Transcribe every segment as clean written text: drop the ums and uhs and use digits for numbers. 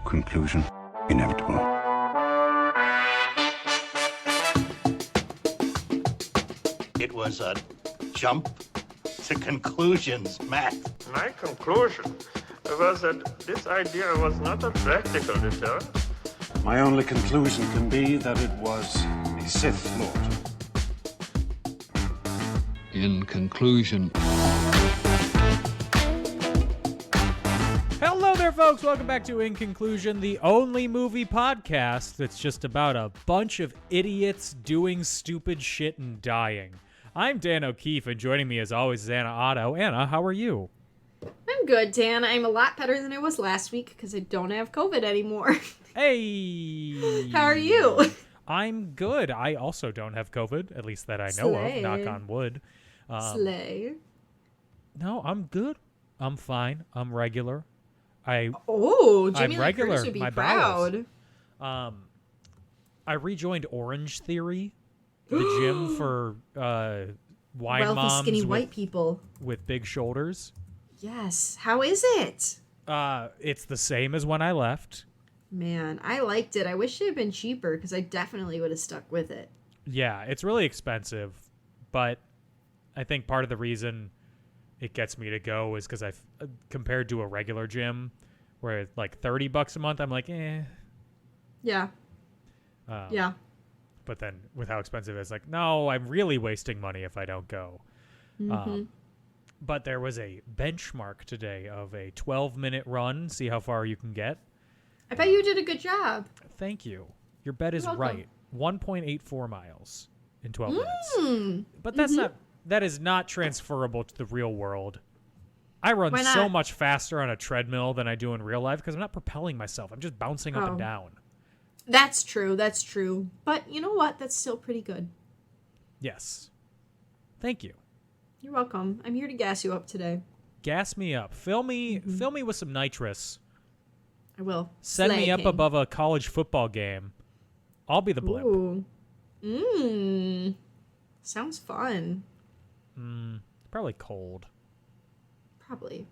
Conclusion inevitable. It was a jump to conclusions, Matt. My conclusion was that this idea was not a practical deterrent. My only conclusion can be that it was a Sith Lord. In conclusion. Hello there, folks. Welcome back to In Conclusion, the only movie podcast that's just about a bunch of idiots doing stupid shit and dying. I'm Dan O'Keefe, and joining me as always is Anna Otto. Anna, how are you? I'm good, Dan. I'm a lot better than I was last week because I don't have COVID anymore. Hey! How are you? I'm good. I also don't have COVID, at least that I know of, knock on wood. Slay. No, I'm good. I'm fine. I'm regular. Jimmy I'm Lee regular. Curtis would be My proud. bowels. I rejoined Orange Theory, the gym for wine Wealthy, moms skinny white people. with big shoulders. Yes. How is it? It's the same as when I left. Man, I liked it. I wish it had been cheaper because I definitely would have stuck with it. Yeah, it's really expensive, but I think part of the reason it gets me to go is because I've compared to a regular gym where it's like $30 a month, I'm like, eh. Yeah. Yeah. But then with how expensive it is, like, no, I'm really wasting money if I don't go. Mm-hmm. But there was a benchmark today of a 12-minute run, see how far you can get. I bet you did a good job. Thank you. Your bet is You're right. 1.84 miles in 12 minutes. Mm. But that's that is not transferable to the real world. I run Why so not? much faster on a treadmill than I do in real life because I'm not propelling myself. I'm just bouncing up and Oh. down. That's true. That's true. But you know what? That's still pretty good. Yes. Thank you. You're welcome. I'm here to gas you up today. Gas me up. Fill me with some nitrous. I will. Send me Slay, up King. above a college football game. I'll be the blimp. Ooh. Sounds fun. Probably cold. Probably.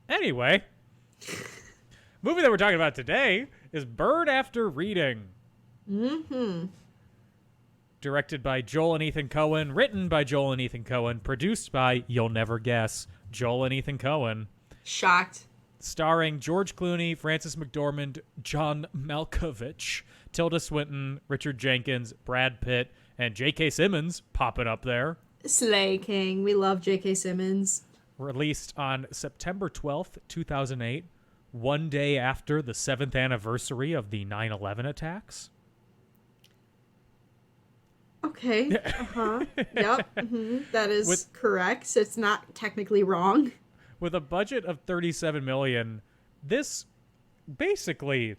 Anyway, movie that we're talking about today is Bird After Reading. Mm-hmm. Directed by Joel and Ethan Coen, written by Joel and Ethan Coen, produced by, you'll never guess, Joel and Ethan Coen. Shocked. Starring George Clooney, Frances McDormand, John Malkovich, Tilda Swinton, Richard Jenkins, Brad Pitt, and J.K. Simmons popping up there. Slay King. We love J.K. Simmons. Released on September 12th, 2008, one day after the 7th anniversary of the 9/11 attacks. Okay. Uh-huh. Yep. Mm-hmm. That is With- correct. It's not technically wrong. With a budget of $37 million, this basically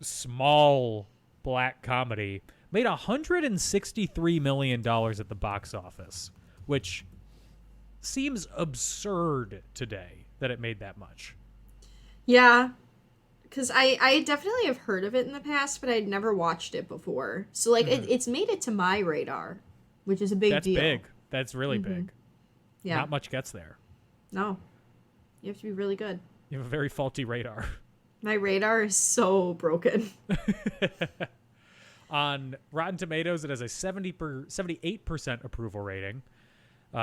small black comedy made $163 million at the box office, which seems absurd today that it made that much. Yeah. Because I definitely have heard of it in the past, but I'd never watched it before. So, like, it's made it to my radar, which is a big That's deal. big. That's really big. Yeah. Not much gets there. No. You have to be really good. You have a very faulty radar. My radar is so broken. On Rotten Tomatoes, it has a 78% approval rating,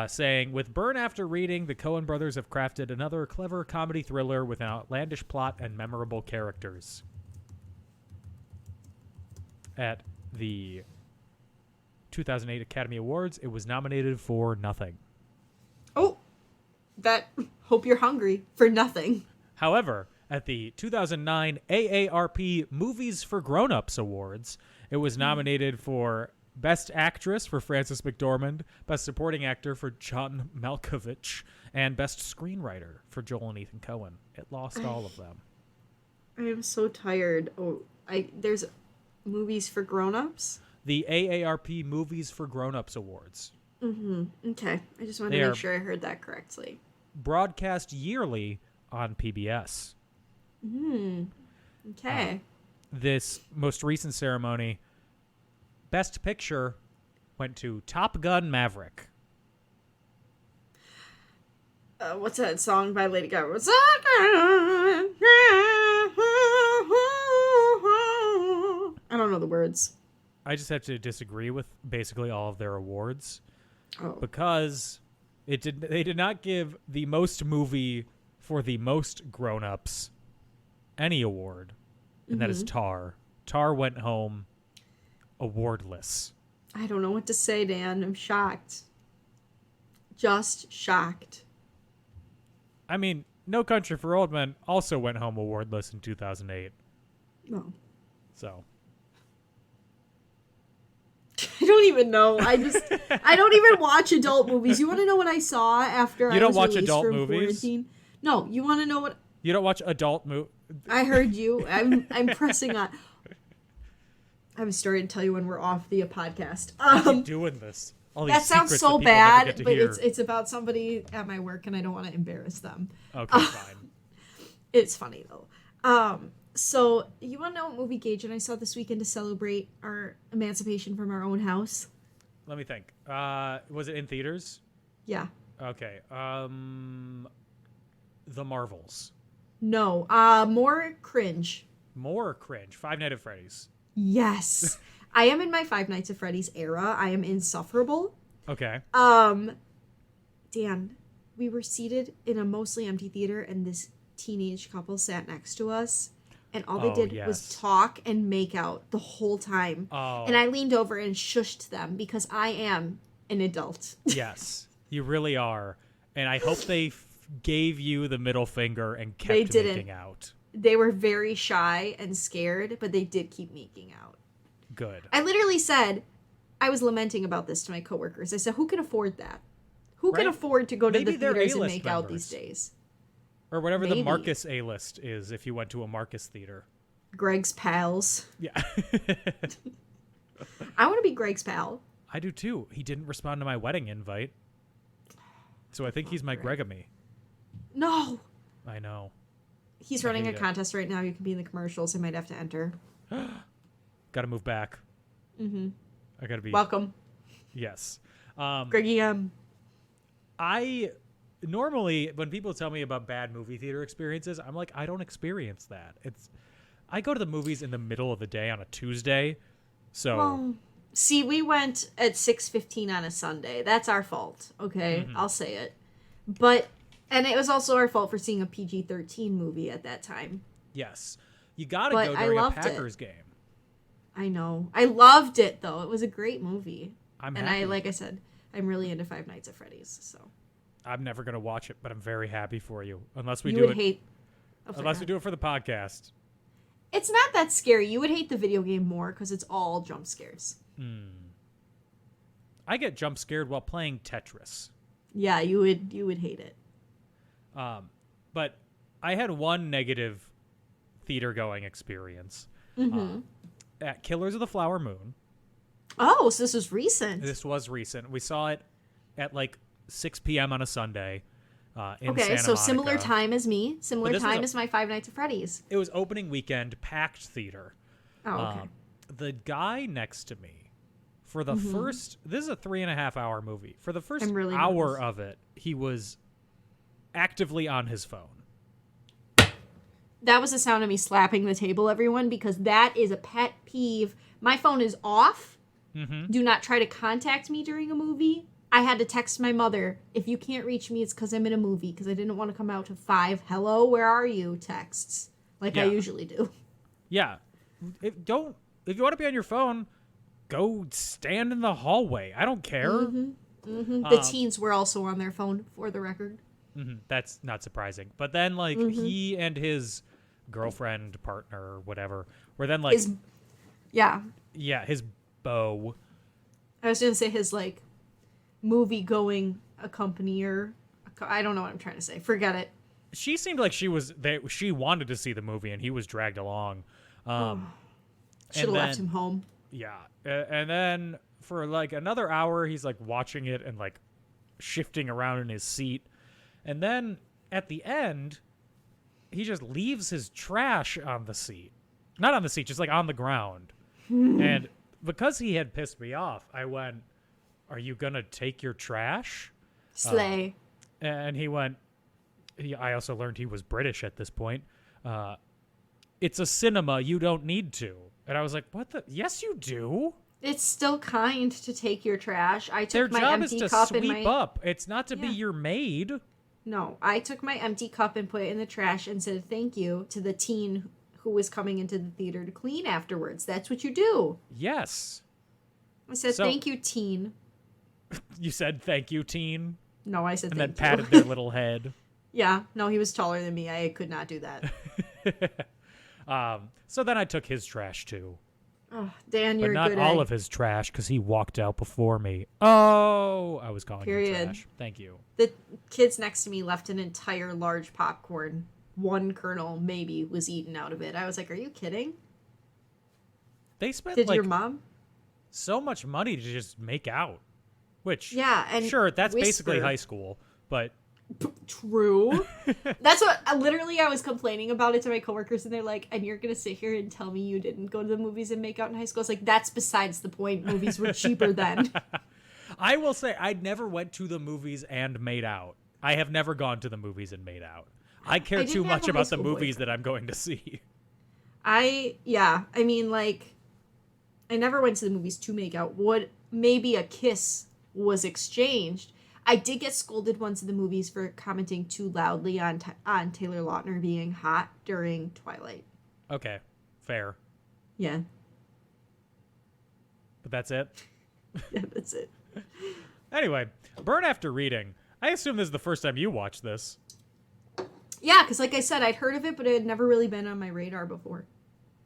saying, with Burn After Reading, the Coen brothers have crafted another clever comedy thriller with an outlandish plot and memorable characters. At the 2008 Academy Awards, it was nominated for nothing. Oh, hope you're hungry for nothing. However, at the 2009 AARP Movies for Grown-Ups Awards, it was nominated for Best Actress for Frances McDormand, Best Supporting Actor for John Malkovich, and Best Screenwriter for Joel and Ethan Coen. It lost all of them. I am so tired. Oh, there's movies for grown-ups? The AARP Movies for Grown-Ups Awards. Okay. I just wanted They to are- make sure I heard that correctly. Broadcast yearly on PBS. Okay. This most recent ceremony, Best Picture went to Top Gun Maverick. What's that song by Lady Gaga? the words. I just have to disagree with basically all of their awards Oh. because they did not give the most movie for the most grown-ups any award, and that is Tar. Tar went home awardless. I don't know what to say, Dan. I'm shocked. Just shocked. I mean, No Country for Old Men also went home awardless in 2008. No. So. I don't even know. I don't even watch adult movies. You want to know what I saw after I was released from quarantine? No, you want to know what... You don't watch adult movies? I heard you. I'm pressing on. I have a story to tell you when we're off the podcast. I keep doing this. All these that sounds secrets so that people never get bad, to but hear. it's about somebody at my work, and I don't want to embarrass them. Okay, fine. It's funny though. So you want to know what movie Gage and I saw this weekend to celebrate our emancipation from our own house? Let me think. Was it in theaters? Yeah. Okay. The Marvels. No. More cringe. More cringe. Five Nights at Freddy's. Yes. I am in my Five Nights at Freddy's era. I am insufferable. Okay. Dan, we were seated in a mostly empty theater, and this teenage couple sat next to us, and all they did was talk and make out the whole time. Oh. And I leaned over and shushed them because I am an adult. Yes, you really are. And I hope they gave you the middle finger and kept They didn't. making out. They were very shy and scared, but they did keep making out. Good. I literally said, I was lamenting about this to my coworkers. I said, who can afford that? Who can Right? afford to go to Maybe the they're theaters and A-list make out members. these days? Or whatever Maybe. the Marcus A-list is if you went to a Marcus theater. Greg's pals. Yeah. I want to be Greg's pal. I do too. He didn't respond to my wedding invite. So I think he's my Gregamy. No. I know. He's I running a hate it. contest right now. You can be in the commercials. I might have to enter. Gotta move back. Mm-hmm. I gotta be... Welcome. Yes. Greggy, I... Normally, when people tell me about bad movie theater experiences, I'm like, I don't experience that. I go to the movies in the middle of the day on a Tuesday, so... Well, see, we went at 6:15 on a Sunday. That's our fault, okay? I'll say it. And it was also our fault for seeing a PG-13 movie at that time. Yes. You gotta But go I during a loved it. Packers game. I know. I loved it, though. It was a great movie. I'm and happy. like I said, I'm really into Five Nights at Freddy's, so... I'm never gonna watch it, but I'm very happy for you. Unless we you do would it... hate... Unless we do it for the podcast. It's not that scary. You would hate the video game more because it's all jump scares. I get jump scared while playing Tetris. Yeah, you would hate it. But I had one negative theater going experience at Killers of the Flower Moon. Oh, so this was recent. This was recent. We saw it at like 6 p.m. on a Sunday in Okay, Santa so Monica. similar time as me. Similar this was time a- as my Five Nights at Freddy's. It was opening weekend, packed theater. Oh, okay. The guy next to me, for the first... This is a 3.5-hour movie. For the first I'm really hour nervous. of it, he was actively on his phone. That was the sound of me slapping the table, everyone, because that is a pet peeve. My phone is off. Do not try to contact me during a movie. I had to text my mother, if you can't reach me, it's because I'm in a movie, because I didn't want to come out to 5 "Hello, where are you?" texts, like I Yeah. usually do. Yeah. If you want to be on your phone, go stand in the hallway. I don't care. The teens were also on their phone, for the record. That's not surprising. But then, like, he and his girlfriend, partner, or whatever, were then like, his beau. I was going to say his, like, movie-going accompanier. I don't know what I'm trying to say. Forget it. She seemed like she wanted to see the movie, and he was dragged along. Should have and left then- him home. Yeah. And then for like another hour, he's like watching it and like shifting around in his seat. And then at the end, he just leaves his trash on the seat. Not on the seat, just like on the ground. And because he had pissed me off, I went, "Are you going to take your trash?" Slay. And he went, I also learned he was British at this point. it's a cinema, you don't need to. And I was like, what the? Yes, you do. It's still kind to take your trash. I Their took my job is empty to cup sweep and my up. It's not to be your maid. No, I took my empty cup and put it in the trash and said thank you to the teen who was coming into the theater to clean afterwards. That's what you do. Yes. I said thank you, teen. You said thank you, teen? No, I said and thank then you. patted their little head. Yeah, no, he was taller than me. I could not do that. So then I took his trash too. Oh, Dan, But you're not good all egg. of his trash, because he walked out before me. Oh, I was calling him Period. trash. Thank you. The kids next to me left an entire large popcorn. One kernel, maybe, was eaten out of it. I was like, are you kidding? They spent Did like your mom? so much money to just make out. Which, Yeah, and sure, that's basically whisper. high school, but True. That's what literally I was complaining about it to my coworkers, and they're like, and you're gonna sit here and tell me you didn't go to the movies and make out in high school? It's like, that's besides the point. Movies were cheaper then. I will say I never went to the movies and made out. I have never gone to the movies and made out. I care didn't too have much a high about the school movies boyfriend. that I'm going to see. I mean, like, I never went to the movies to make out. What maybe a kiss was exchanged. I did get scolded once in the movies for commenting too loudly on Taylor Lautner being hot during Twilight. Okay, fair. Yeah, But that's it. yeah, that's it. Anyway, Burn After Reading. I assume this is the first time you watched this. Yeah, because like I said, I'd heard of it, but it had never really been on my radar before.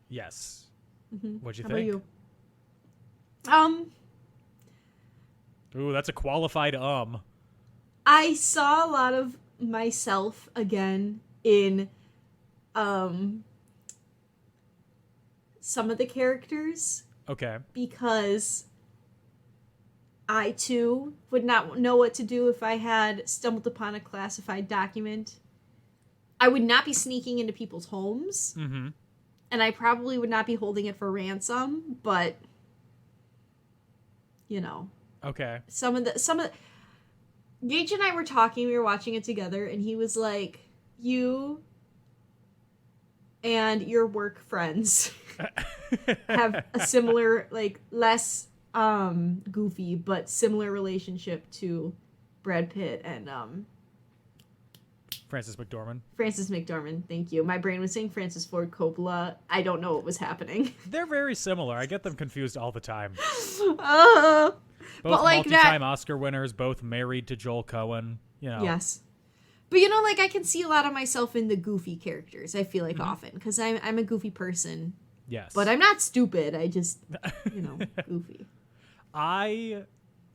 Yes. Mm-hmm. What'd you How think? about you? Ooh, that's a qualified I saw a lot of myself again in some of the characters Okay. because I too would not know what to do if I had stumbled upon a classified document. I would not be sneaking into people's homes. Mm-hmm. And I probably would not be holding it for ransom, but you know. Okay. Some of the Gage and I were talking, we were watching it together, and he was like, you and your work friends have a similar, like, less goofy but similar relationship to Brad Pitt and Frances McDormand. Frances McDormand. Thank you. My brain was saying Francis Ford Coppola. I don't know what was happening. They're very similar. I get them confused all the time. But Both like multi-time Oscar winners, both married to Joel Coen. You know. Yes. But you know, like, I can see a lot of myself in the goofy characters, I feel like, often, because I'm a goofy person. Yes. But I'm not stupid. I just, goofy. I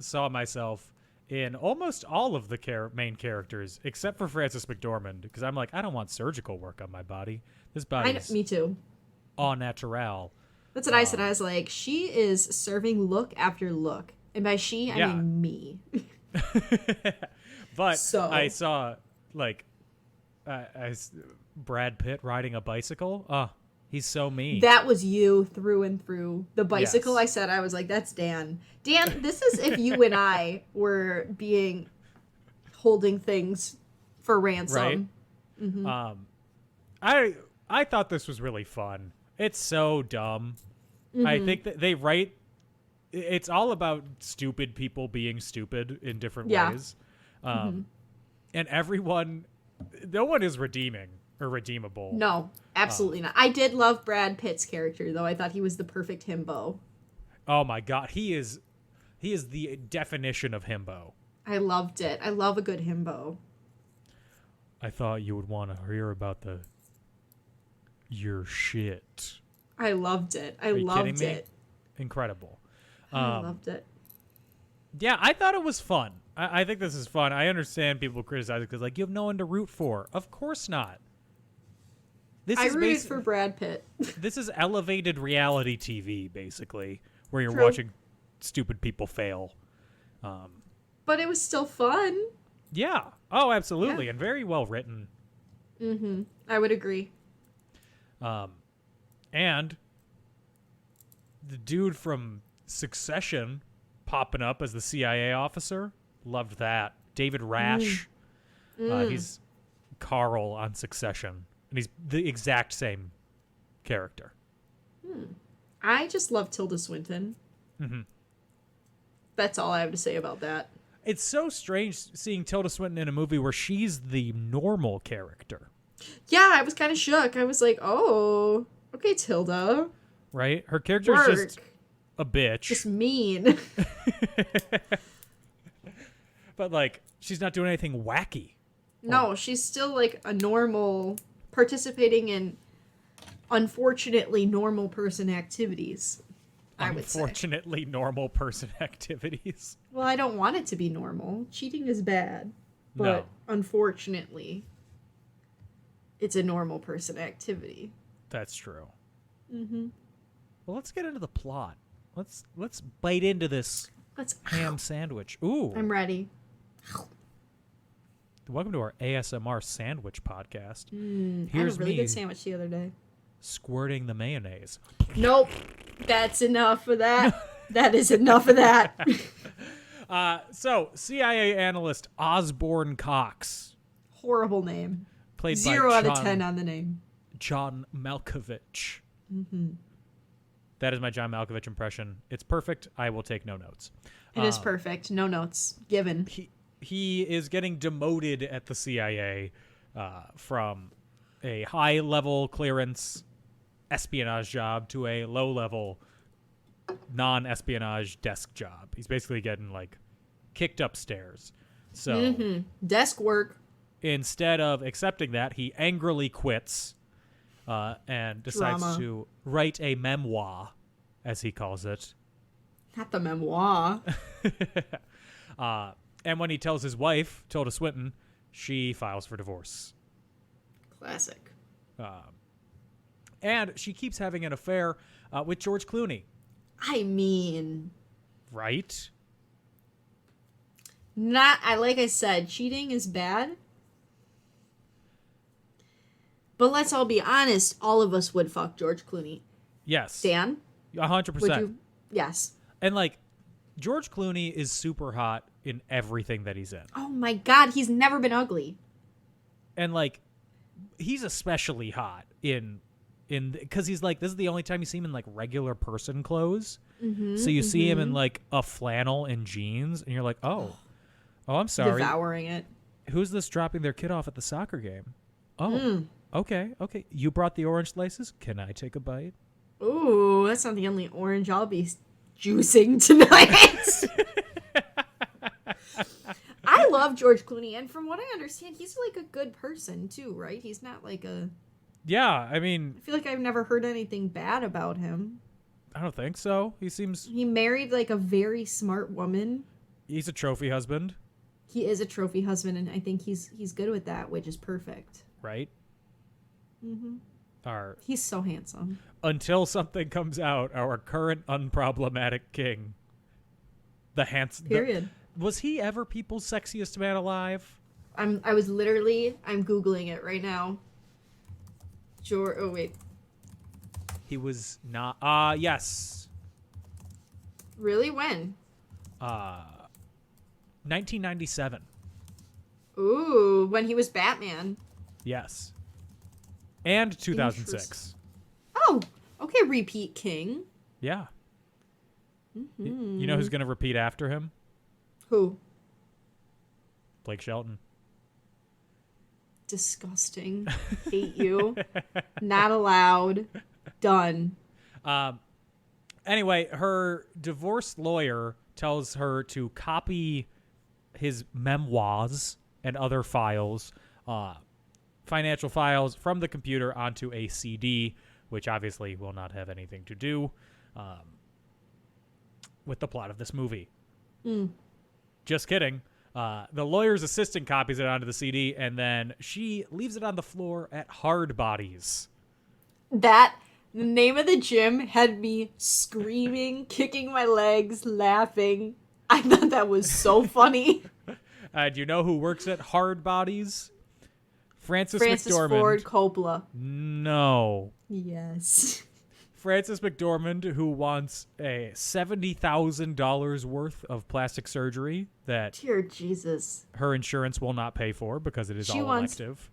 saw myself in almost all of the main characters, except for Frances McDormand, because I'm like, I don't want surgical work on my body. This body is Me too. au naturel. That's what I said. I was like, she is serving look after look. And by she, I mean me. But So- I saw, like, Brad Pitt riding a bicycle. Oh, he's so mean. That was you through and through. The bicycle, Yes. I said, I was like, that's Dan. Dan, this is if you and I were holding things for ransom. Right? Mm-hmm. I thought this was really fun. It's so dumb. Mm-hmm. I think that they write. It's all about stupid people being stupid in different ways. And everyone, no one is redeeming or redeemable. No, absolutely not. I did love Brad Pitt's character, though. I thought he was the perfect himbo. Oh my God, he is the definition of himbo. I loved it. I love a good himbo. I thought you would want to hear about your shit. I loved it. I Are you loved kidding me? it. Incredible. I loved it. Yeah, I thought it was fun. I think this is fun. I understand people criticize it because, like, you have no one to root for. Of course not. I rooted for Brad Pitt. This is elevated reality TV, basically, where you're True. watching stupid people fail. But it was still fun. Yeah. Oh, absolutely. Yeah. And very well written. Mm-hmm. I would agree. And the dude from Succession popping up as the CIA officer. Loved that. David Rash. He's Carl on Succession. And he's the exact same character. I just love Tilda Swinton. Mm-hmm. That's all I have to say about that. It's so strange seeing Tilda Swinton in a movie where she's the normal character. Yeah, I was kind of shook. I was like, oh, okay, Tilda. Right? Her character is just a bitch. Just mean. But, like, she's not doing anything wacky. No, she's still, like, a normal, participating in, unfortunately, normal person activities, I would say. Unfortunately, normal person activities. Well, I don't want it to be normal. Cheating is bad. But No. unfortunately, it's a normal person activity. That's true. Mm-hmm. Well, let's get into the plot. Let's bite into this ham sandwich. Ooh. I'm ready. Welcome to our ASMR sandwich podcast. I had a really good sandwich the other day. Squirting the mayonnaise. Nope. That's enough of that. That is enough of that. So, CIA analyst Osborne Cox. Horrible name. Played 0 by out of 10 on the name. John Malkovich. Mm-hmm. That is my John Malkovich impression. It's perfect. I will take no notes. It is perfect. No notes given. He is getting demoted at the CIA from a high-level clearance espionage job to a low-level non-espionage desk job. He's basically getting, like, kicked upstairs. So Desk work. instead of accepting that, he angrily quits and decides to write a memoir, as he calls it. Not the memoir. And when he tells his wife, Tilda Swinton, she files for divorce. Classic. And she keeps having an affair with George Clooney. I mean, Right? like I said, cheating is bad. But let's all be honest, all of us would fuck George Clooney. Yes. Dan? 100%. Would you? Yes. And, like, George Clooney is super hot in everything that he's in. Oh my god, he's never been ugly. And, like, he's especially hot in because he's, like, this is the only time you see him in, like, regular person clothes. So you see him in, like, a flannel and jeans, and you're like, oh, I'm sorry. Devouring it. Who's this dropping their kid off at the soccer game? Oh, okay. You brought the orange slices? Can I take a bite? Ooh, that's not the only orange I'll be juicing tonight. I love George Clooney, and from what I understand, he's like a good person too, right? He's not like a... Yeah, I mean... I feel like I've never heard anything bad about him. I don't think so. He seems... He married like a very smart woman. He's a trophy husband. He is a trophy husband, and I think he's good with that, which is perfect. Right? Mm-hmm. He's so handsome. Until something comes out, our current unproblematic king. The handsome... Period. Was he ever people's sexiest man alive? I'm Googling it right now. Oh, wait. He was not... yes. Really? When? 1997. Ooh, when he was Batman. Yes. And 2006. Oh, okay, repeat king. Yeah. You know who's going to repeat after him? Who? Blake Shelton. Disgusting. Hate you. Not allowed. Done. Anyway, her divorce lawyer tells her to copy his memoirs and other files, financial files, from the computer onto a CD, which obviously will not have anything to do with the plot of this movie. Just kidding. The lawyer's assistant copies it onto the CD, and then she leaves it on the floor at Hard Bodies. The name of the gym had me screaming, kicking my legs, laughing. I thought that was so funny. Do you know who works at Hard Bodies? Francis McDormand. Ford Coppola. No. Yes. Francis McDormand, who wants a $70,000 worth of plastic surgery that Dear Jesus. her insurance will not pay for because it is all elective.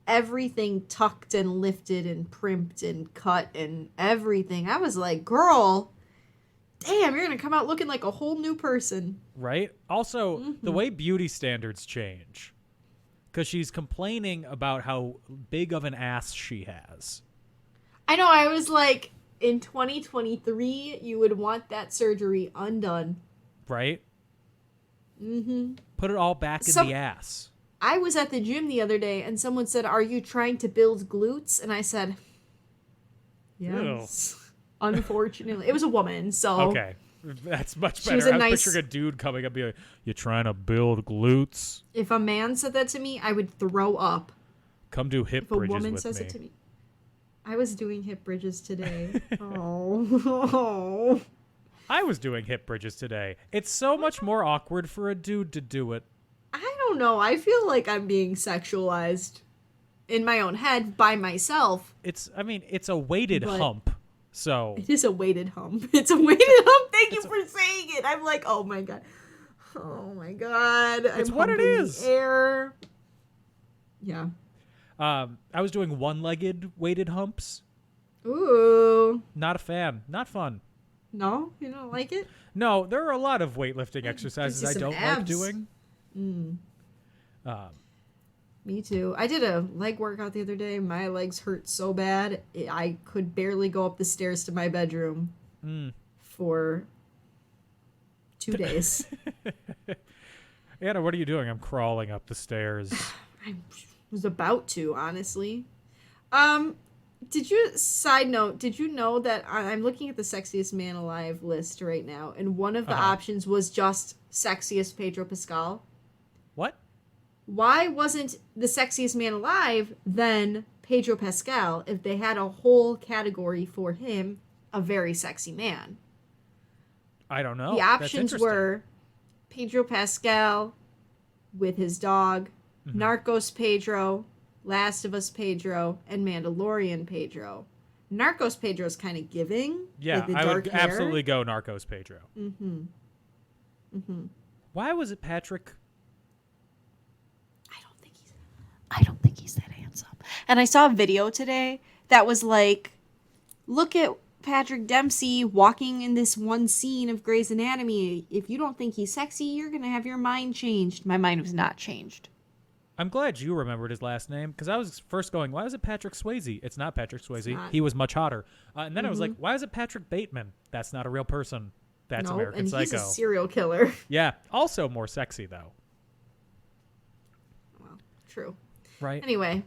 everything tucked and lifted and primped and cut and everything. I was like, girl, damn, you're going to come out looking like a whole new person. Right? Also, the way beauty standards change. Because she's complaining about how big of an ass she has. I know, I was like, in 2023, you would want that surgery undone. Right? Mm-hmm. Put it all back in the ass. I was at the gym the other day, and someone said, "Are you trying to build glutes?" And I said, yes. Ew. Unfortunately. It was a woman, so... Okay. That's much better. I was picturing a dude coming up and be like, "You trying to build glutes?" If a man said that to me, I would throw up. Come do hip bridges with me. If a woman says it to me. I was doing hip bridges today. Oh. I was doing hip bridges today. It's so much more awkward for a dude to do it. I don't know. I feel like I'm being sexualized in my own head by myself. It's a weighted hump. So it is a weighted hump. It's a weighted hump. Thank you for saying it. I'm like, oh my god. Oh my god. It's what it is. Air. Yeah. I was doing one-legged weighted humps. Ooh. Not a fan. Not fun. No? You don't like it? No, there are a lot of weightlifting exercises I don't like doing. Me too. I did a leg workout the other day. My legs hurt so bad, I could barely go up the stairs to my bedroom for 2 days. Anna, what are you doing? I'm crawling up the stairs. I was about to, honestly. Side note, did you know that I'm looking at the sexiest man alive list right now, and one of the options was just sexiest Pedro Pascal? What? Why wasn't the sexiest man alive then Pedro Pascal if they had a whole category for him, a very sexy man? I don't know. The options were Pedro Pascal with his dog, Narcos Pedro, Last of Us Pedro, and Mandalorian Pedro. Narcos Pedro is kind of giving. Yeah, with the I dark would hair. absolutely go Narcos Pedro. Why was it Patrick? I don't think he's that handsome. And I saw a video today that was like, look at Patrick Dempsey walking in this one scene of Grey's Anatomy. If you don't think he's sexy, you're going to have your mind changed. My mind was not changed. I'm glad you remembered his last name, because I was first going, why is it Patrick Swayze? It's not Patrick Swayze. He was much hotter. And then I was like, why is it Patrick Bateman? That's not a real person. That's American Psycho. And he's a serial killer. Yeah. Also more sexy, though. Well, true. Right. Anyway.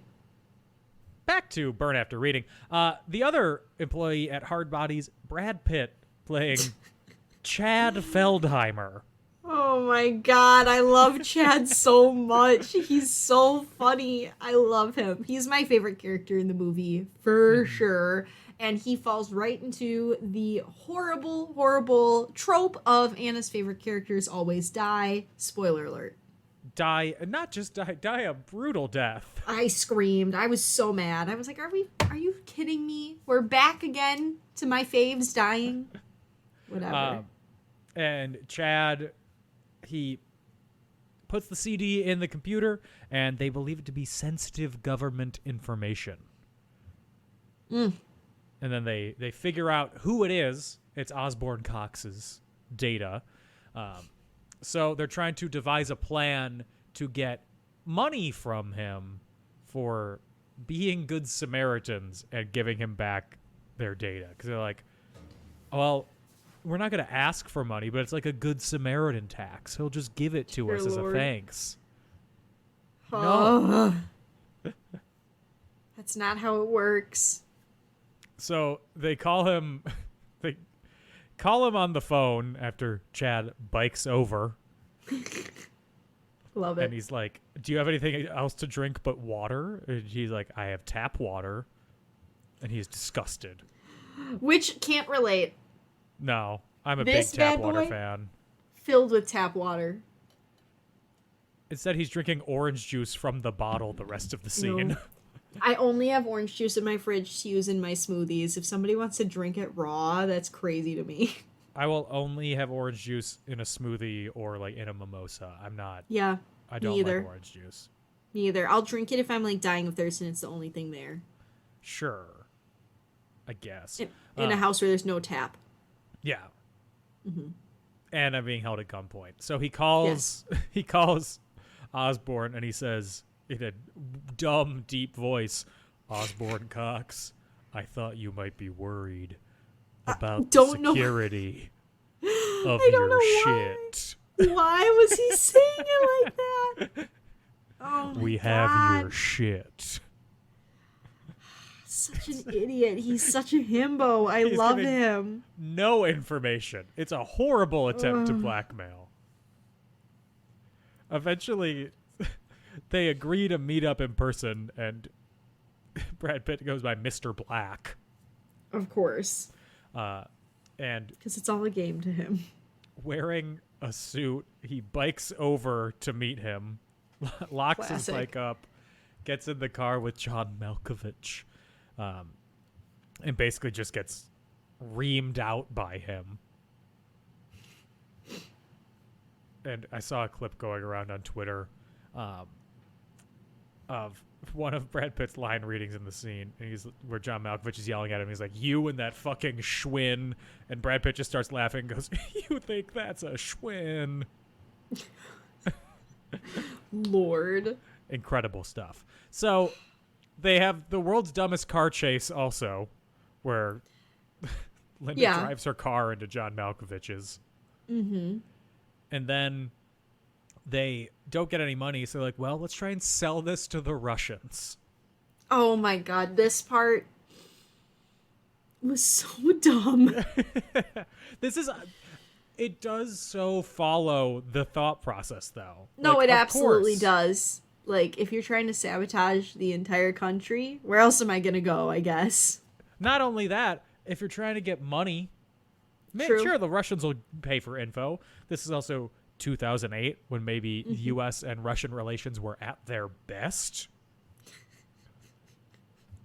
Back to Burn After Reading. The other employee at Hard Bodies, Brad Pitt, playing Chad Feldheimer. Oh my god, I love Chad so much. He's so funny. I love him. He's my favorite character in the movie, for sure. And he falls right into the horrible, horrible trope of Anna's favorite characters always die. Spoiler alert. Die a brutal death. I screamed. I was so mad. I was like, are you kidding me? We're back again to my faves dying? Whatever. And Chad, he puts the CD in the computer, and they believe it to be sensitive government information. And then they figure out who it is. It's Osborne Cox's data. So they're trying to devise a plan to get money from him for being good Samaritans and giving him back their data. Because they're like, well, we're not going to ask for money, but it's like a good Samaritan tax. He'll just give it to us as a thanks. No. That's not how it works. So they call him on the phone after Chad bikes over. Love it. And he's like, do you have anything else to drink but water? And he's like, I have tap water. And he's disgusted. Which can't relate. No, I'm a This big tap bad water boy? fan. Filled with tap water. Instead, he's drinking orange juice from the bottle the rest of the scene. No. I only have orange juice in my fridge to use in my smoothies. If somebody wants to drink it raw, that's crazy to me. I will only have orange juice in a smoothie or like in a mimosa. I'm not. Yeah. I don't either. like orange juice. Me either. I'll drink it if I'm like dying of thirst and it's the only thing there. Sure. I guess. In a house where there's no tap. Yeah. Mm-hmm. And I'm being held at gunpoint. So he calls he calls Osborne and he says in a dumb, deep voice, Osborne Cox, I thought you might be worried about the security of your shit. Why was he saying it like that? Oh my We have your shit. Such an idiot. He's such a himbo. I love him. No information. It's a horrible attempt to blackmail. Eventually, they agree to meet up in person, and Brad Pitt goes by Mr. Black. Of course. And because it's all a game to him. Wearing a suit, he bikes over to meet him, locks his bike up, gets in the car with John Malkovich, and basically just gets reamed out by him. And I saw a clip going around on Twitter of one of Brad Pitt's line readings in the scene, and where John Malkovich is yelling at him. He's like, "You and that fucking schwinn," and Brad Pitt just starts laughing and goes, "You think that's a schwinn?" Lord. Incredible stuff. So they have the world's dumbest car chase also, where Linda drives her car into John Malkovich's. Mm-hmm. And then they don't get any money, so they're like, well, let's try and sell this to the Russians. Oh my god, this part was so dumb. It does so follow the thought process, though. No, like, it absolutely does. Like, if you're trying to sabotage the entire country, where else am I gonna go, I guess? Not only that, if you're trying to get money, sure, the Russians will pay for info. This is also 2008, when maybe U.S. and Russian relations were at their best.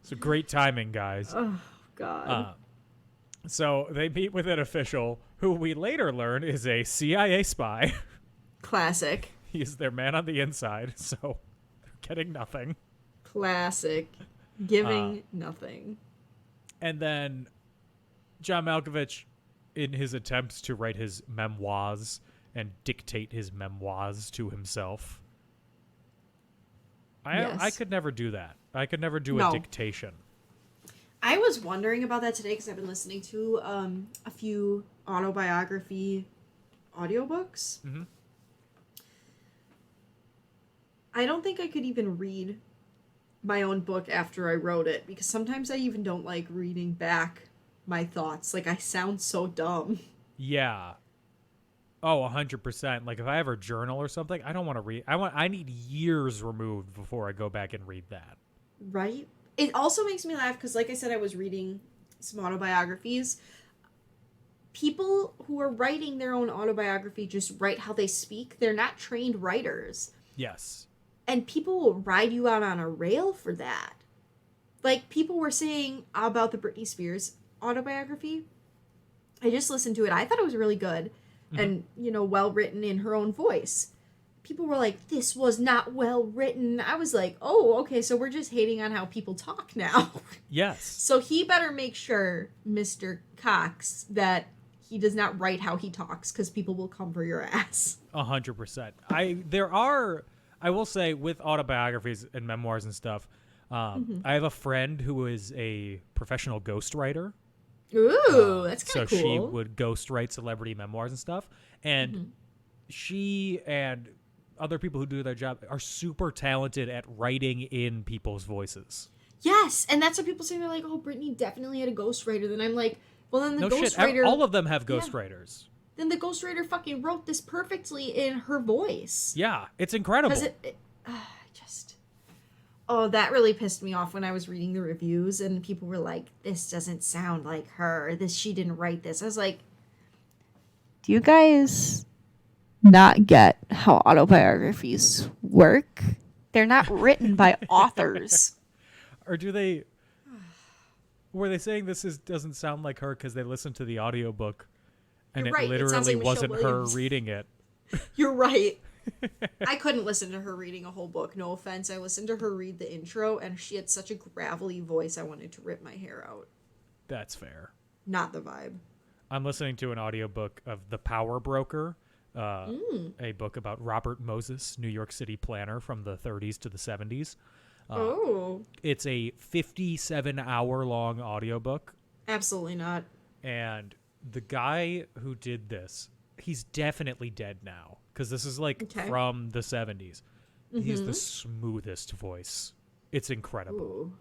So great timing, guys. Oh, God. So they meet with an official who we later learn is a CIA spy. Classic. He's their man on the inside, so they're getting nothing. Classic. Giving nothing. And then John Malkovich, in his attempts to write his memoirs and dictate his memoirs to himself. I could never do that. I could never do a dictation. I was wondering about that today because I've been listening to a few autobiography audiobooks. Mm-hmm. I don't think I could even read my own book after I wrote it because sometimes I even don't like reading back my thoughts. Like, I sound so dumb. Yeah. Oh, 100%. Like, if I ever journal or something, I don't want to read. I need years removed before I go back and read that. Right? It also makes me laugh because, like I said, I was reading some autobiographies. People who are writing their own autobiography just write how they speak. They're not trained writers. Yes. And people will ride you out on a rail for that. Like, people were saying about the Britney Spears autobiography. I just listened to it. I thought it was really good and, well written in her own voice. People were like, this was not well written. I was like, oh, okay, so we're just hating on how people talk now. Yes. So he better make sure, Mr. Cox, that he does not write how he talks because people will come for your ass. 100%. I will say, with autobiographies and memoirs and stuff, I have a friend who is a professional ghostwriter. Ooh, that's kind of cool. So she would ghostwrite celebrity memoirs and stuff. And she and other people who do their job are super talented at writing in people's voices. Yes, and that's what people say. They're like, oh, Britney definitely had a ghostwriter. Then I'm like, well, then the ghostwriter... All of them have ghostwriters. Then the ghostwriter fucking wrote this perfectly in her voice. Yeah, it's incredible. Oh, that really pissed me off when I was reading the reviews and people were like, this doesn't sound like her. She didn't write this. I was like, do you guys not get how autobiographies work? They're not written by authors. Or were they saying doesn't sound like her because they listened to the audiobook and it literally wasn't her reading it? You're right. I couldn't listen to her reading a whole book. No offense. I listened to her read the intro, and she had such a gravelly voice, I wanted to rip my hair out. That's fair. Not the vibe. I'm listening to an audiobook of The Power Broker, a book about Robert Moses, New York City planner from the 30s to the 70s. It's a 57-hour-long audiobook. Absolutely not. And the guy who did this, he's definitely dead now, because this is from the 70s. He has the smoothest voice. It's incredible. Ooh.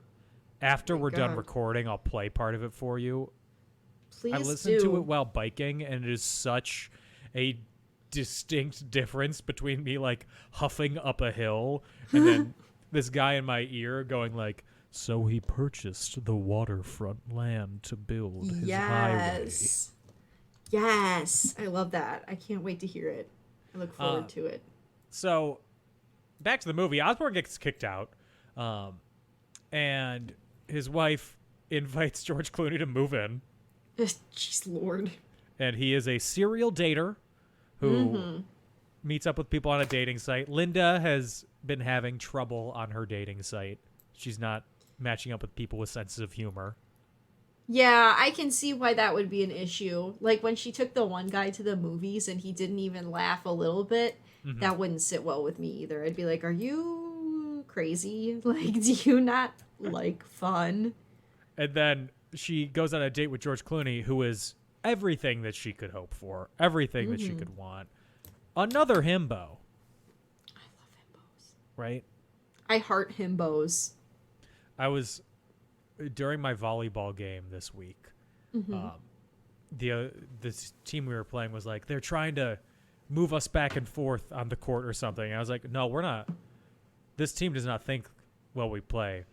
After we're done recording, I'll play part of it for you. Please I listened to it while biking, and it is such a distinct difference between me huffing up a hill and then this guy in my ear going so he purchased the waterfront land to build his highway. Yes. I love that. I can't wait to hear it. I look forward to it. So, back to the movie. Osborn gets kicked out, and his wife invites George Clooney to move in. Jeez Lord. And he is a serial dater who meets up with people on a dating site. Linda has been having trouble on her dating site. She's not matching up with people with senses of humor. Yeah, I can see why that would be an issue. Like when she took the one guy to the movies and he didn't even laugh a little bit, that wouldn't sit well with me either. I'd be like, are you crazy? Like, do you not like fun? And then she goes on a date with George Clooney, who is everything that she could hope for, everything that she could want. Another himbo. I love himbos. Right? I heart himbos. I was, during my volleyball game this week, this team we were playing was like, they're trying to move us back and forth on the court or something. And I was like, no, we're not. This team does not think while we play.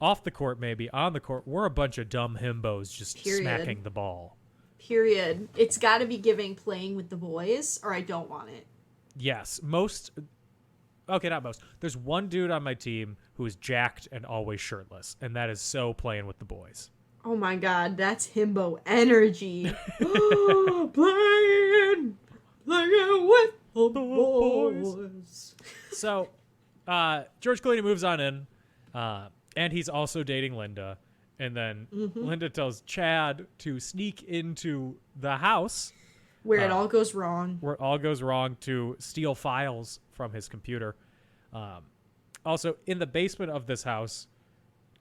Off the court, maybe. On the court, we're a bunch of dumb himbos just smacking the ball. Period. It's got to be giving playing with the boys, or I don't want it. Yes. Okay, not most. There's one dude on my team who is jacked and always shirtless, and that is so playing with the boys. Oh my god, that's himbo energy. Playing with the boys. So, George Clooney moves on in, and he's also dating Linda. And then Linda tells Chad to sneak into the house. Where it all goes wrong. Where it all goes wrong, to steal files from his computer. Also, in the basement of this house,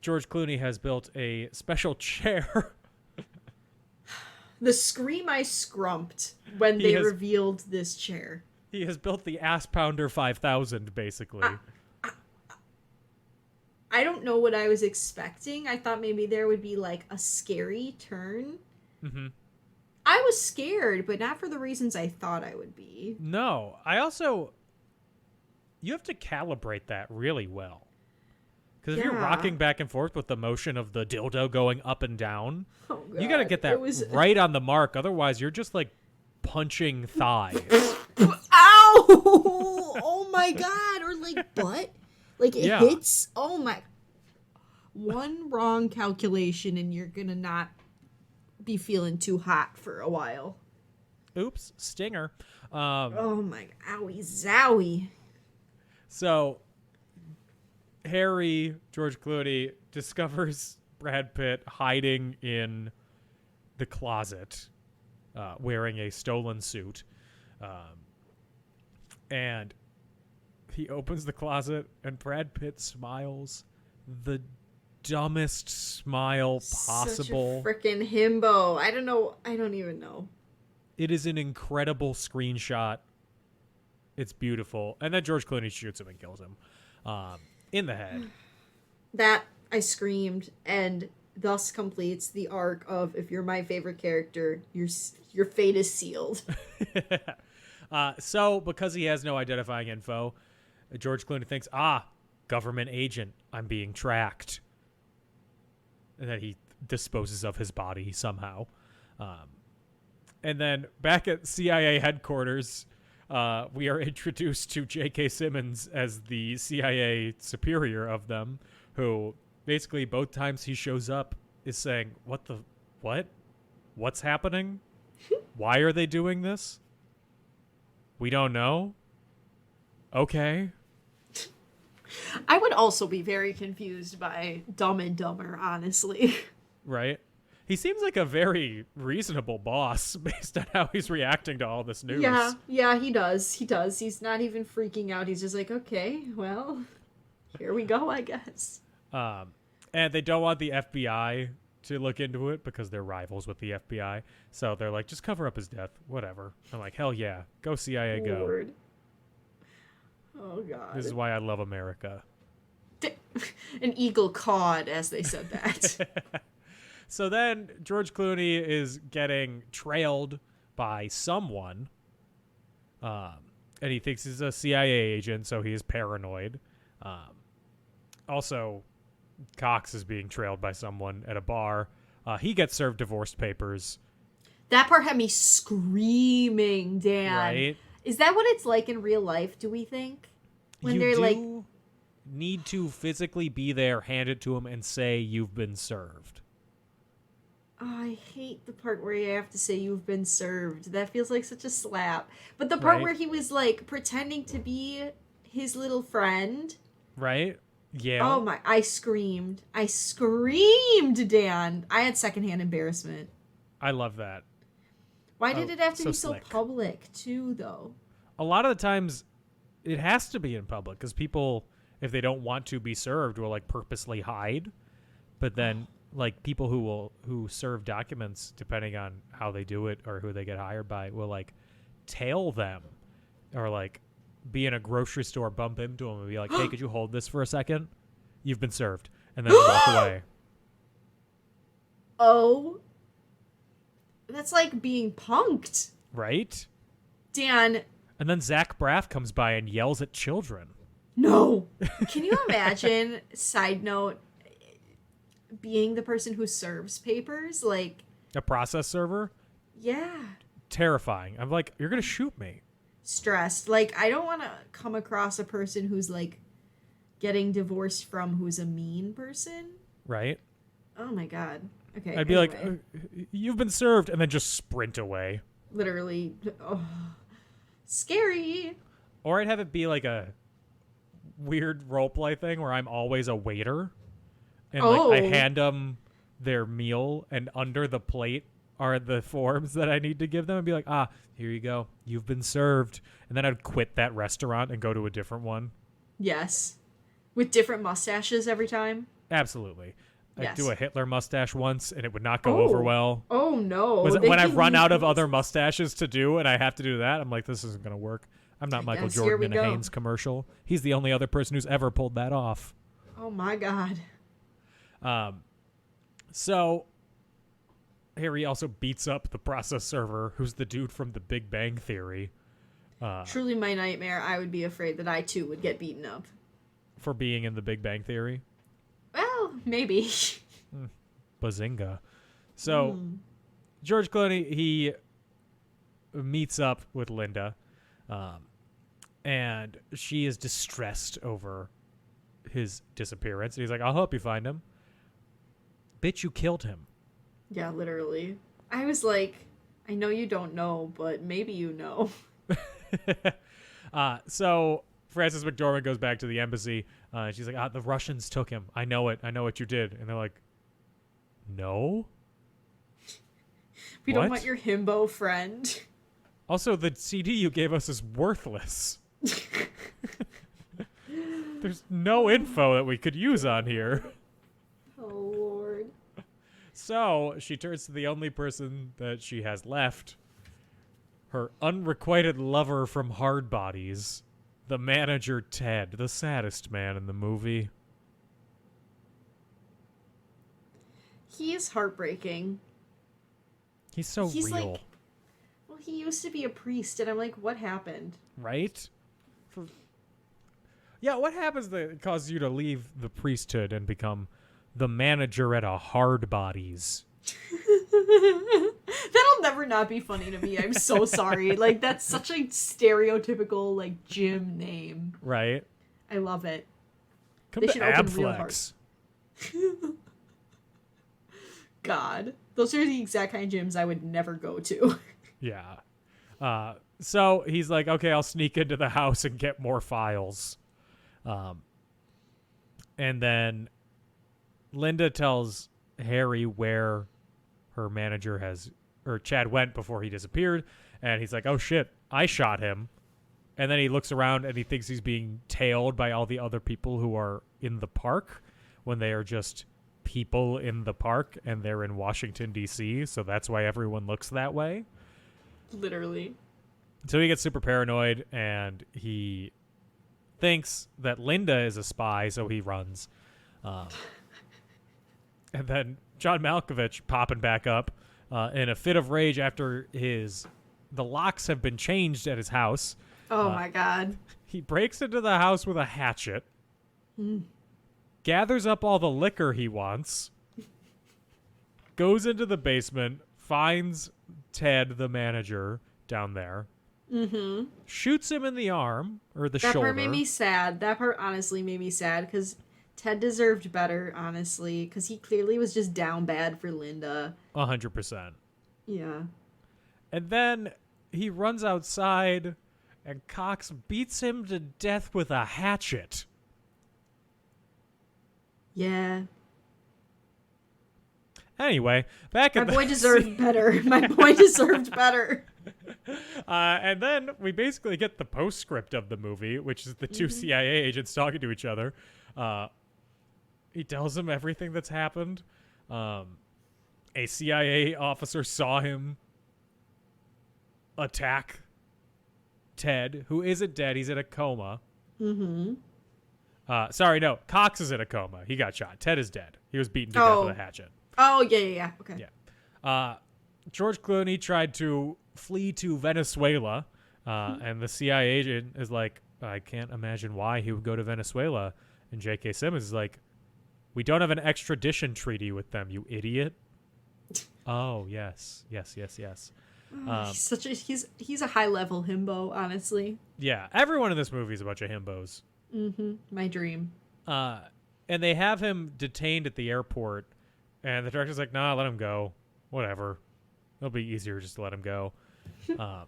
George Clooney has built a special chair. The scream I scrumped when they revealed this chair. He has built the Ass Pounder 5000, basically. I don't know what I was expecting. I thought maybe there would be like a scary turn. I was scared, but not for the reasons I thought I would be. No, you have to calibrate that really well. Because if you're rocking back and forth with the motion of the dildo going up and down, you got to get that right on the mark. Otherwise, you're just like punching thighs. Ow! Oh my god! Or like butt. Like it hits. Oh my! One wrong calculation and you're gonna not be feeling too hot for a while. Oops, stinger. Oh my! Owie zowie. So, George Clooney discovers Brad Pitt hiding in the closet, wearing a stolen suit, and he opens the closet, and Brad Pitt smiles the dumbest smile possible. Such a freaking himbo. I don't know. I don't even know. It is an incredible screenshot. It's beautiful. And then George Clooney shoots him and kills him in the head. That I screamed, and thus completes the arc of, if you're my favorite character, your fate is sealed. So, because he has no identifying info, George Clooney thinks, government agent, I'm being tracked. And then he disposes of his body somehow. And then back at CIA headquarters, we are introduced to J.K. Simmons as the CIA superior of them, who basically both times he shows up is saying, what? What's happening? Why are they doing this? We don't know. Okay. I would also be very confused by Dumb and Dumber, honestly. Right? He seems like a very reasonable boss based on how he's reacting to all this news. Yeah, he does. He's not even freaking out. He's just like, okay, well, here we go, I guess. And they don't want the FBI to look into it because they're rivals with the FBI. So they're like, just cover up his death. Whatever. I'm like, hell yeah. Go CIA, go. Lord. Oh, God. This is why I love America. An eagle cawed as they said that. So then George Clooney is getting trailed by someone. And he thinks he's a CIA agent, so he is paranoid. Also, Cox is being trailed by someone at a bar. He gets served divorce papers. That part had me screaming, Dan. Right? Is that what it's like in real life, do we think? When they're like, need to physically be there, hand it to him, and say you've been served. oh, I hate the part where you have to say you've been served. That feels like such a slap. But the part where he was like pretending to be his little friend. Right? Yeah. Oh my, I screamed, Dan. I had secondhand embarrassment. I love that. Why did it have to be so slick. public too, though? A lot of the times it has to be in public because people, if they don't want to be served, will like purposely hide. But then like people who serve documents, depending on how they do it or who they get hired by, will like tail them or like be in a grocery store, bump into them and be like, hey, could you hold this for a second? You've been served. And then walk away. Oh. That's like being punked. Right? Dan. And then Zach Braff comes by and yells at children. No. Can you imagine, side note, being the person who serves papers? Like, A process server? yeah. Terrifying. I'm like, you're going to shoot me. Stressed. Like, I don't want to come across a person who's like getting divorced from who's a mean person. Right? Oh my God. Okay. I'd be like, anyway. you've been served, and then just sprint away. Literally. Oh. Scary. Or I'd have it be like a weird roleplay thing where I'm always a waiter. And like I hand them their meal, and under the plate are the forms that I need to give them, and be like, here you go. You've been served. And then I'd quit that restaurant and go to a different one. Yes. With different mustaches every time. Absolutely. I'd Yes. do a Hitler mustache once, and it would not go over well. Oh, no. When I run out of other mustaches to do, and I have to do that, I'm like, this isn't going to work. I'm not Michael Yes, here we Jordan in a go. Hanes commercial. He's the only other person who's ever pulled that off. Oh, my God. So here he also beats up the process server, who's the dude from The Big Bang Theory. Truly my nightmare. I would be afraid that I, too, would get beaten up. For being in The Big Bang Theory. Well, maybe. Bazinga. So George Clooney, he meets up with Linda, and she is distressed over his disappearance. And he's like, I'll help you find him. Bitch, you killed him. Yeah, literally. I was like, I know you don't know, but maybe you know. So Frances McDormand goes back to the embassy. She's like, the Russians took him. I know it. I know what you did. And they're like, no? We What? don't want your himbo friend. Also, the CD you gave us is worthless. There's no info that we could use on here. Oh, Lord. So she turns to the only person that she has left, her unrequited lover from Hard Bodies, the manager Ted, the saddest man in the movie. He is heartbreaking. He's so He's real, like, well, he used to be a priest, and I'm like, what happened? right? Yeah, what happens that causes you to leave the priesthood and become the manager at a Hard Bodies? That'll never not be funny to me. I'm so sorry. Like, that's such a stereotypical, like, gym name. Right? I love it. Come They to should open Real Abflex. God. Those are the exact kind of gyms I would never go to. Yeah. So he's like, okay, I'll sneak into the house and get more files. And then Linda tells Harry where her manager or Chad went before he disappeared. And he's like, oh shit, I shot him. And then he looks around and he thinks he's being tailed by all the other people who are in the park when they are just people in the park and they're in Washington, D.C. So that's why everyone looks that way. Literally. So he gets super paranoid and he thinks that Linda is a spy, so he runs. And then John Malkovich popping back up in a fit of rage after the locks have been changed at his house. Oh my God. He breaks into the house with a hatchet, gathers up all the liquor he wants, goes into the basement, finds Ted, the manager, down there, shoots him in the arm, or the shoulder. That part made me sad. That part honestly made me sad, because Ted deserved better, honestly, because he clearly was just down bad for Linda. 100%. Yeah. And then he runs outside, and Cox beats him to death with a hatchet. Yeah. Anyway, back at My boy deserved better. My boy deserved better. And then we basically get the postscript of the movie, which is the two CIA agents talking to each other. He tells them everything that's happened. A CIA officer saw him attack Ted, who isn't dead. He's in a coma. Sorry, no. Cox is in a coma. He got shot. Ted is dead. He was beaten to death with a hatchet. Oh, yeah. Okay. Yeah. George Clooney tried to flee to Venezuela, and the CIA agent is like, I can't imagine why he would go to Venezuela. And J.K. Simmons is like, we don't have an extradition treaty with them, you idiot. Oh, yes. He's a high level himbo, honestly. Yeah, everyone in this movie is a bunch of himbos. My dream. And they have him detained at the airport, and the director's like, nah, let him go. Whatever. It'll be easier just to let him go. And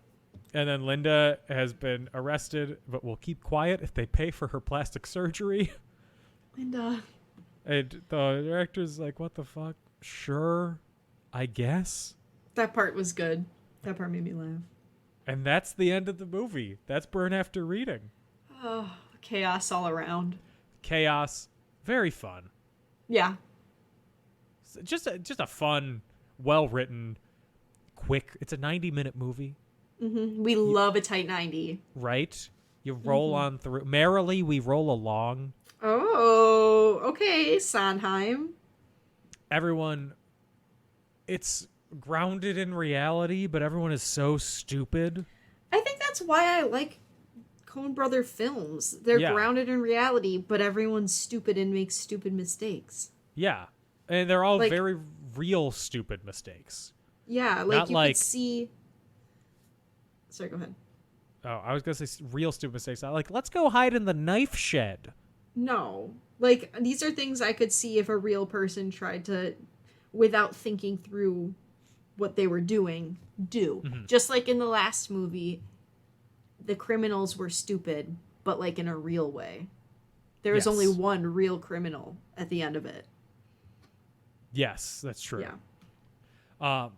then Linda has been arrested, but will keep quiet if they pay for her plastic surgery. Linda. And the director's like, what the fuck? Sure, I guess. That part was good. That part made me laugh. And that's the end of the movie. That's Burn After Reading. Oh, chaos all around. Chaos. Very fun. Yeah. Just a fun, well-written, quick. It's a 90-minute movie. We love a tight 90. Right? You roll on through. Merrily, we roll along. Oh, okay, Sondheim. Everyone, it's grounded in reality, but everyone is so stupid. I think that's why I like Coen Brother films. They're grounded in reality, but everyone's stupid and makes stupid mistakes. Yeah. And they're all like, very real stupid mistakes. Yeah, like Not you like, could see... Sorry, go ahead. Oh, I was going to say real stupid mistakes. Not like, let's go hide in the knife shed. No. Like, these are things I could see if a real person tried to, without thinking through what they were doing, do. Just like in the last movie, the criminals were stupid, but like in a real way. There was only one real criminal at the end of it. Yes, that's true. Yeah.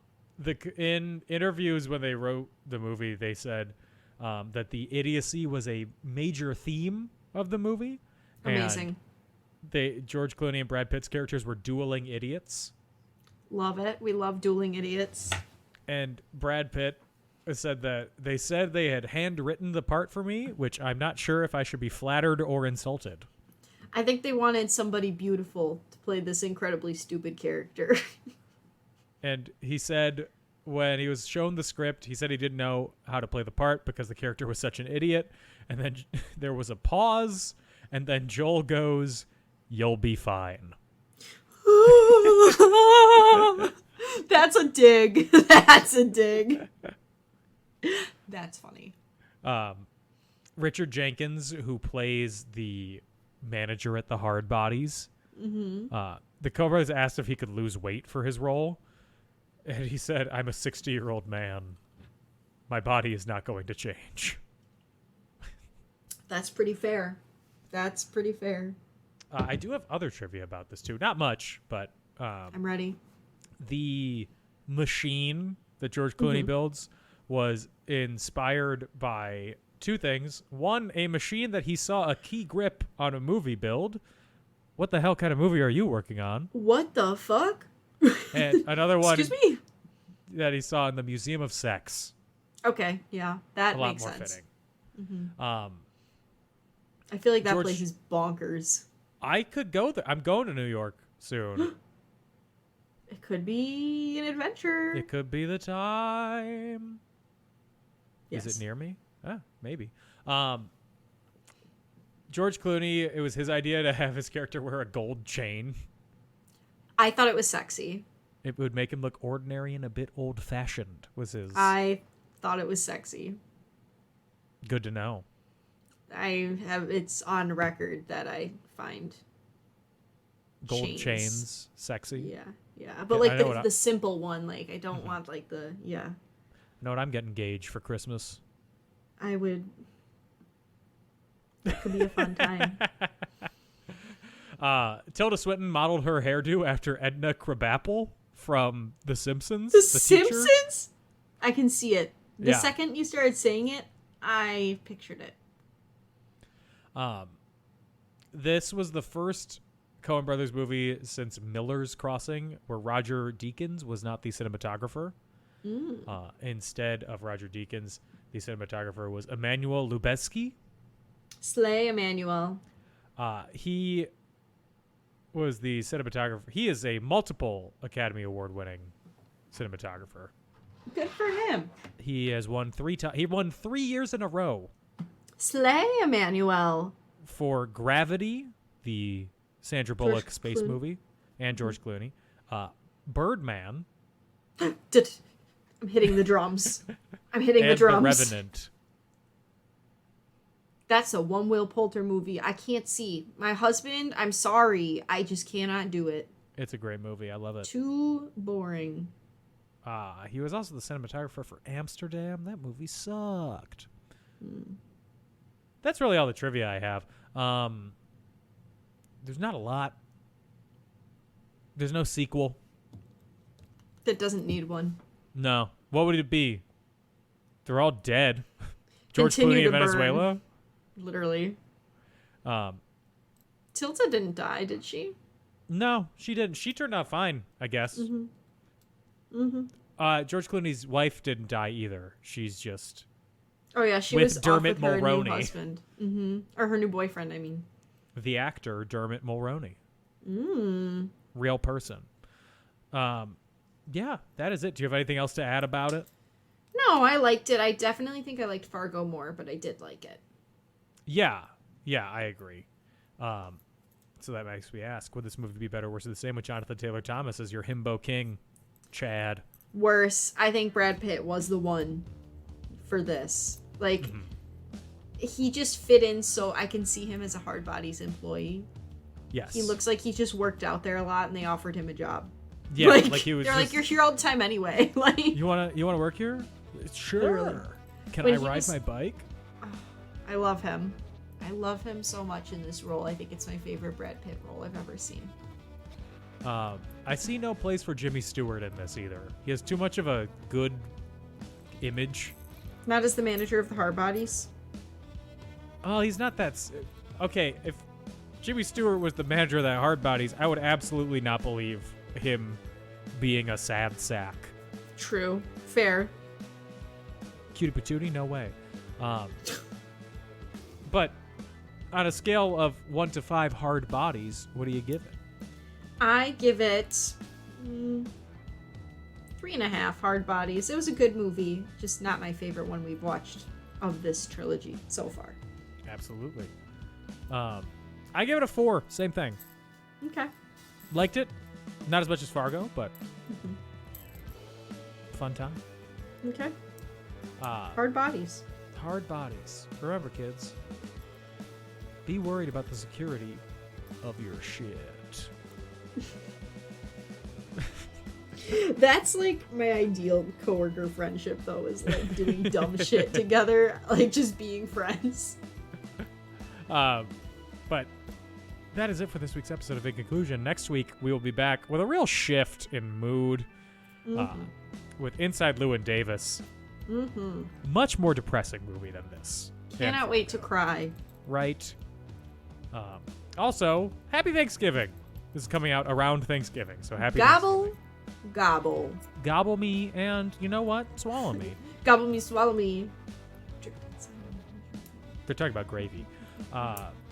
In interviews when they wrote the movie, they said that the idiocy was a major theme of the movie. Amazing. George Clooney and Brad Pitt's characters were dueling idiots. Love it. We love dueling idiots. And Brad Pitt said that they said they had handwritten the part for me, which I'm not sure if I should be flattered or insulted. I think they wanted somebody beautiful to play this incredibly stupid character. And he said when he was shown the script, he said he didn't know how to play the part because the character was such an idiot. And then there was a pause, and then Joel goes, "You'll be fine." That's a dig. That's a dig. That's funny. Richard Jenkins, who plays the manager at the Hard Bodies, the Cobra was asked if he could lose weight for his role, and he said, "I'm a 60-year-old man." my body is not going to change. That's pretty fair. I do have other trivia about this too. Not much, but I'm ready. the machine that George Clooney builds was inspired by two things. One, a machine that he saw a key grip on a movie build. What the hell kind of movie are you working on? What the fuck? And another one Excuse me. that he saw in the Museum of Sex. Okay, yeah, that A lot makes more sense. fitting. I feel like that George- place is bonkers. I could go there. I'm going to New York soon. It could be an adventure. It could be the time. Yes. Is it near me? Maybe. George Clooney, it was his idea to have his character wear a gold chain. I thought it was sexy. It would make him look ordinary and a bit old-fashioned, was his. I thought it was sexy. Good to know. It's on record that I find Gold chains sexy. Yeah. But Yeah, like I know the simple one, like I don't want like the You know what I'm getting engaged for Christmas? I would. It could be a fun time. Tilda Swinton modeled her hairdo after Edna Krabappel from The Simpsons. The teacher. Simpsons? I can see it. The Yeah. second you started saying it, I pictured it. This was the first Coen Brothers movie since Miller's Crossing where Roger Deakins was not the cinematographer. Instead of Roger Deakins, the cinematographer was Emmanuel Lubezki. Slay Emmanuel. He was the cinematographer. He is a multiple Academy Award winning cinematographer. Good for him. He has won 3 times. He won 3 years in a row Slay Emmanuel. for Gravity, the Sandra Bullock space Clooney. movie, and George Clooney. Birdman I'm hitting the drums. I'm hitting and the drums. The Revenant. That's a one-wheel Poulter movie. I can't see. My husband, I'm sorry. I just cannot do it. It's a great movie. I love it. Too boring. He was also the cinematographer for Amsterdam. That movie sucked. That's really all the trivia I have. There's not a lot. There's no sequel. That doesn't need one. No. What would it be? They're all dead. George Continue Clooney to of Venezuela? Literally. Tilda didn't die, did she? No, she didn't. She turned out fine, I guess. George Clooney's wife didn't die either. She's just Oh yeah, she With was Dermot off with her Mulroney. new husband. Or her new boyfriend, I mean. the actor Dermot Mulroney. Real person. Yeah, that is it. Do you have anything else to add about it? No, I liked it. I definitely think I liked Fargo more, but I did like it. Yeah, I agree. So that makes me ask, would this movie be better or worse or the same with Jonathan Taylor Thomas as your himbo king, Chad? Worse. I think Brad Pitt was the one for this. Like, he just fit in so I can see him as a Hard Bodies employee. Yes. He looks like he just worked out there a lot and they offered him a job. Yeah, like he was They're just, like, you're here all the time anyway. Like, You wanna work here? Sure. Literally. Can When I he ride was- my bike? I love him. I love him so much in this role. I think it's my favorite Brad Pitt role I've ever seen. I see no place for Jimmy Stewart in this either. He has too much of a good image. Not as the manager of the Hard Bodies. Oh, he's not that. Okay, if Jimmy Stewart was the manager of that Hard Bodies, I would absolutely not believe him being a sad sack. True. Fair. Cutie patootie, no way. But on a scale of 1 to 5 hard bodies, what do you give it? I give it 3.5 Hard Bodies. It was a good movie, just not my favorite one we've watched of this trilogy so far. Absolutely. I give it a 4. Same thing. Okay. Liked it. Not as much as Fargo, but fun time. Okay. Hard Bodies. Hard bodies. Remember, kids, be worried about the security of your shit. That's like my ideal coworker friendship, though, is like doing dumb shit together, like just being friends. But that is it for this week's episode of In Conclusion. Next week, we will be back with a real shift in mood with Inside Llewyn Davis. Much more depressing movie than this. Cannot wait to cry. Right. Also, happy Thanksgiving. This is coming out around Thanksgiving, so happy Gobble, gobble. Gobble me, and you know what? Swallow me. Gobble me, swallow me. They're talking about gravy.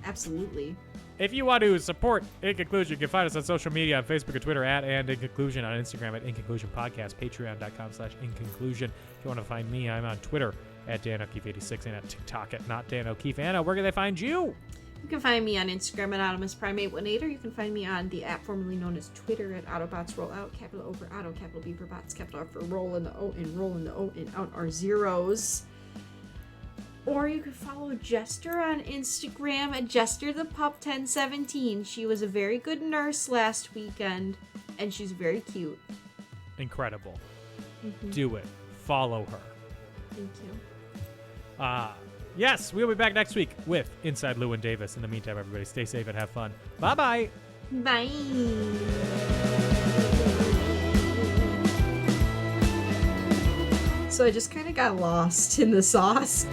Absolutely. If you want to support In Conclusion, you can find us on social media on Facebook and Twitter at And In Conclusion, on Instagram at In Conclusion Podcast, patreon.com/In Conclusion. If you want to find me, I'm on Twitter at Dan O'Keefe86 and at TikTok at Not Dan O'Keefe. Anna, where can they find you? You can find me on Instagram at AutomusPrime818, or you can find me on the app formerly known as Twitter at Autobots Roll Out, capital O for Auto, capital B for Bots, capital R for Roll, and the O in Roll, and the O in Out are zeros. Or you could follow Jester on Instagram at JesterThePup1017. She was a very good nurse last weekend, and she's very cute. Incredible. Do it. Follow her. Thank you. Yes, we'll be back next week with Inside Llewyn Davis. In the meantime, everybody, stay safe and have fun. Bye-bye. Bye. So I just kind of got lost in the sauce.